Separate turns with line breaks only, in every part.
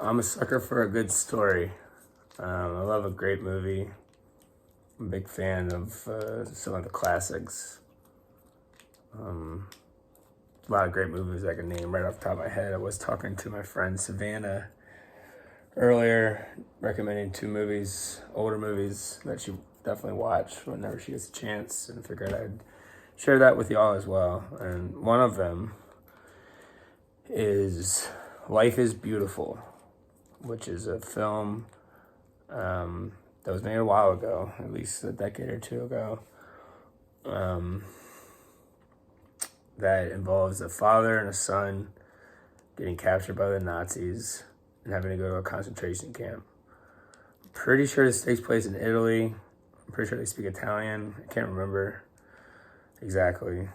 I'm a sucker for a good story. I love a great movie. I'm a big fan of some of the classics. A lot of great movies I can name right off the top of my head. I was talking to my friend Savannah earlier, recommending two movies, older movies that she definitely watch whenever she gets a chance, and figured I'd share that with y'all as well. And one of them is Life is Beautiful, which is a film that was made a while ago, at least a decade or two ago, that involves a father and a son getting captured by the Nazis and having to go to a concentration camp. I'm pretty sure this takes place in Italy. I'm pretty sure they speak Italian. I can't remember exactly.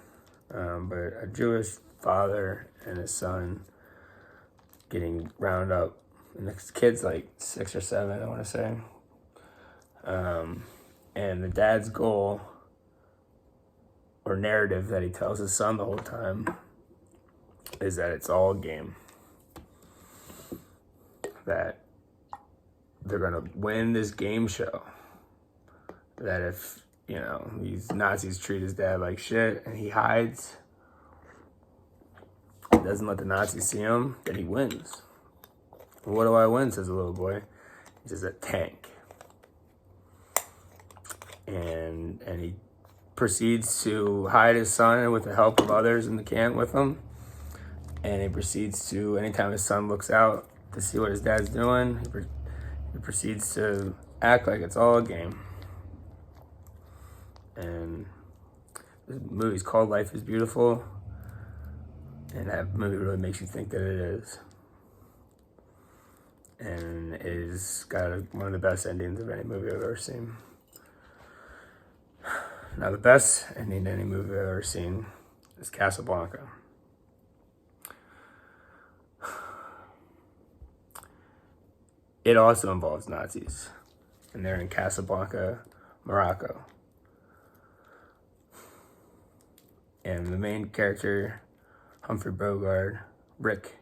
But a Jewish father and his son getting rounded up. And the kid's like 6 or 7, I want to say. And the dad's goal or narrative that he tells his son the whole time is that it's all a game. That they're going to win this game show. That if, these Nazis treat his dad like shit and he hides, doesn't let the Nazis see him, then he wins. What do I win, says the little boy. He says, a tank. And he proceeds to hide his son with the help of others in the camp with him. And he proceeds to, anytime his son looks out to see what his dad's doing, he proceeds to act like it's all a game. And the movie's called Life is Beautiful. And that movie really makes you think that it is. And it has got one of the best endings of any movie I've ever seen. Now, the best ending to any movie I've ever seen is Casablanca. It also involves Nazis, and they're in Casablanca, Morocco. And the main character, Humphrey Bogart, Rick,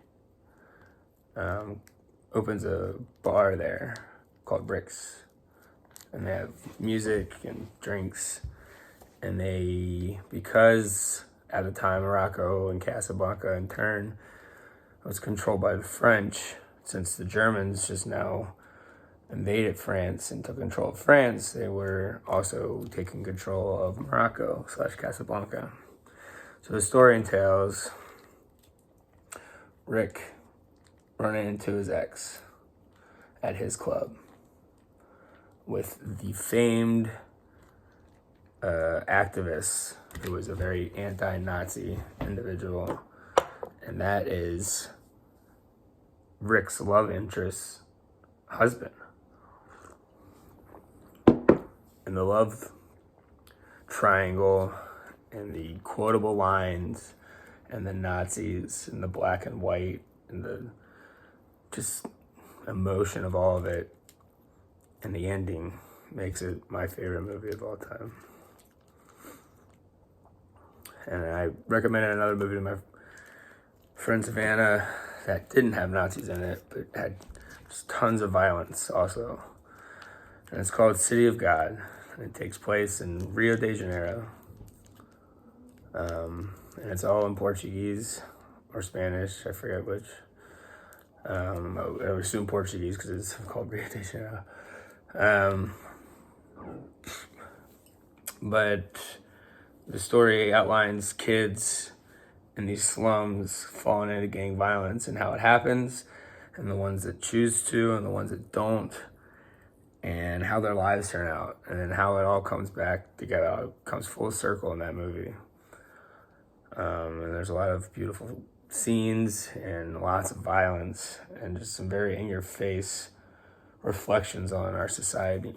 opens a bar there called Rick's. And they have music and drinks. And because at the time Morocco and Casablanca in turn was controlled by the French, since the Germans just now invaded France and took control of France, they were also taking control of Morocco / Casablanca. So the story entails Rick running into his ex at his club with the famed activist who was a very anti-Nazi individual, and that is Rick's love interest husband. And the love triangle and the quotable lines and the Nazis and the black and white and the just emotion of all of it and the ending makes it my favorite movie of all time. And I recommended another movie to my friend Savannah that didn't have Nazis in it, but had just tons of violence also. And it's called City of God. And it takes place in Rio de Janeiro. And it's all in Portuguese or Spanish, I forget which. I would assume Portuguese because it's called Rio de Janeiro. But the story outlines kids in these slums falling into gang violence and how it happens, and the ones that choose to and the ones that don't, and how their lives turn out, and then how it all comes back together. It comes full circle in that movie. And there's a lot of beautiful scenes and lots of violence and just some very in-your-face reflections on our society.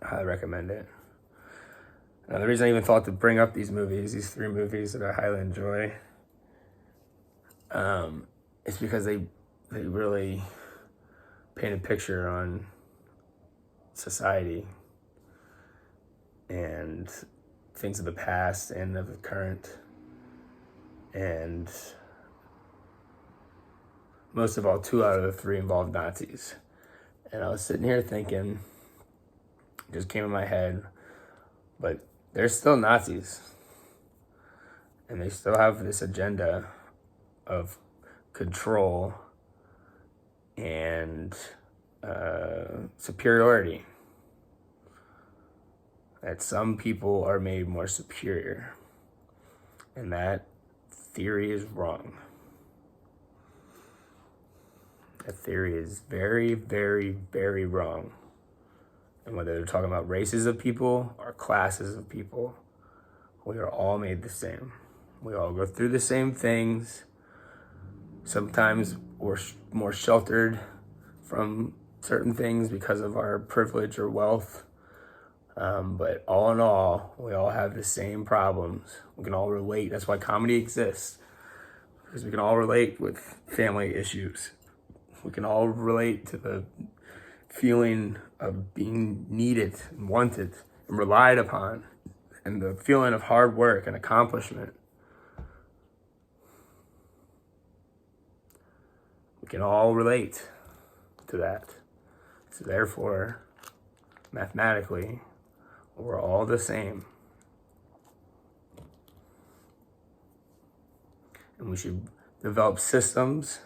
I highly recommend it. Now, the reason I even thought to bring up these 3 movies that I highly enjoy, is because they really paint a picture on society and things of the past and of the current. And most of all, 2 out of the 3 involved Nazis. And I was sitting here thinking, it just came in my head, but they're still Nazis. And they still have this agenda of control and superiority. That some people are made more superior. And that theory is wrong. That theory is very, very, very wrong. And whether they're talking about races of people or classes of people, we are all made the same. We all go through the same things. Sometimes we're more sheltered from certain things because of our privilege or wealth. But all in all, we all have the same problems. We can all relate. That's why comedy exists. Because we can all relate with family issues. We can all relate to the feeling of being needed and wanted and relied upon, and the feeling of hard work and accomplishment. We can all relate to that. So therefore, mathematically, we're all the same. And we should develop systems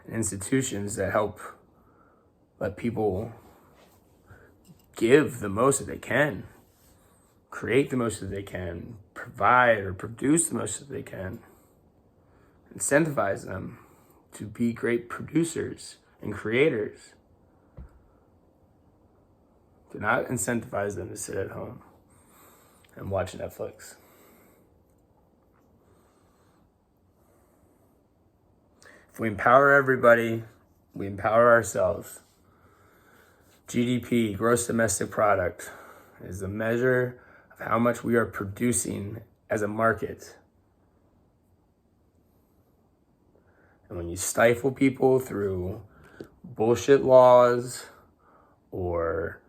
and institutions that help let people give the most that they can, create the most that they can, provide or produce the most that they can, incentivize them to be great producers and creators. Do not incentivize them to sit at home and watch Netflix. If we empower everybody, we empower ourselves. GDP, gross domestic product, is the measure of how much we are producing as a market. And when you stifle people through bullshit laws or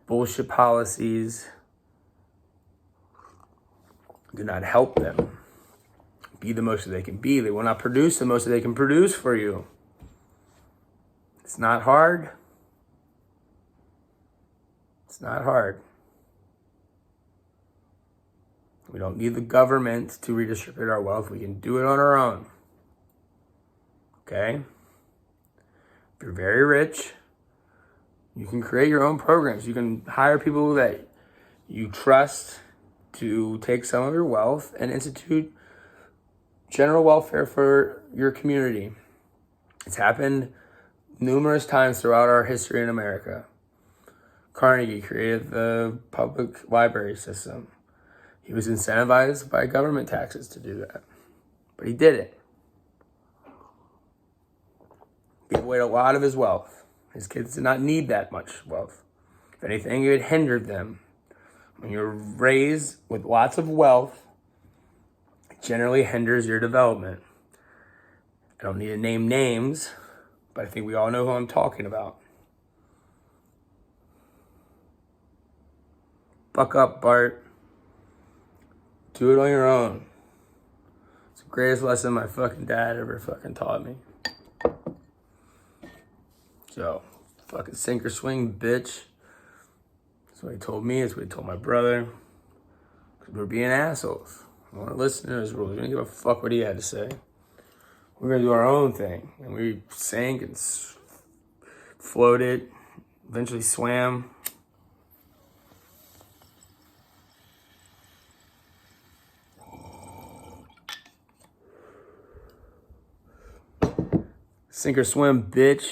bullshit policies, do not help them be the most that they can be. They will not produce the most that they can produce for you. It's not hard. It's not hard. We don't need the government to redistribute our wealth. We can do it on our own. Okay? If you're very rich, you can create your own programs. You can hire people that you trust to take some of your wealth and institute general welfare for your community. It's happened numerous times throughout our history in America. Carnegie created the public library system. He was incentivized by government taxes to do that, but he did it. Gave away a lot of his wealth. His kids did not need that much wealth. If anything, it hindered them. When you're raised with lots of wealth, it generally hinders your development. I don't need to name names, but I think we all know who I'm talking about. Buck up, Bart. Do it on your own. It's the greatest lesson my fucking dad ever fucking taught me. So, fucking sink or swing, bitch. That's what he told me. That's what he told my brother. Because we're being assholes. We want to listen to his rules. We don't give a fuck what he had to say. We're going to do our own thing. And we sank and floated, eventually swam. Sink or swim, bitch.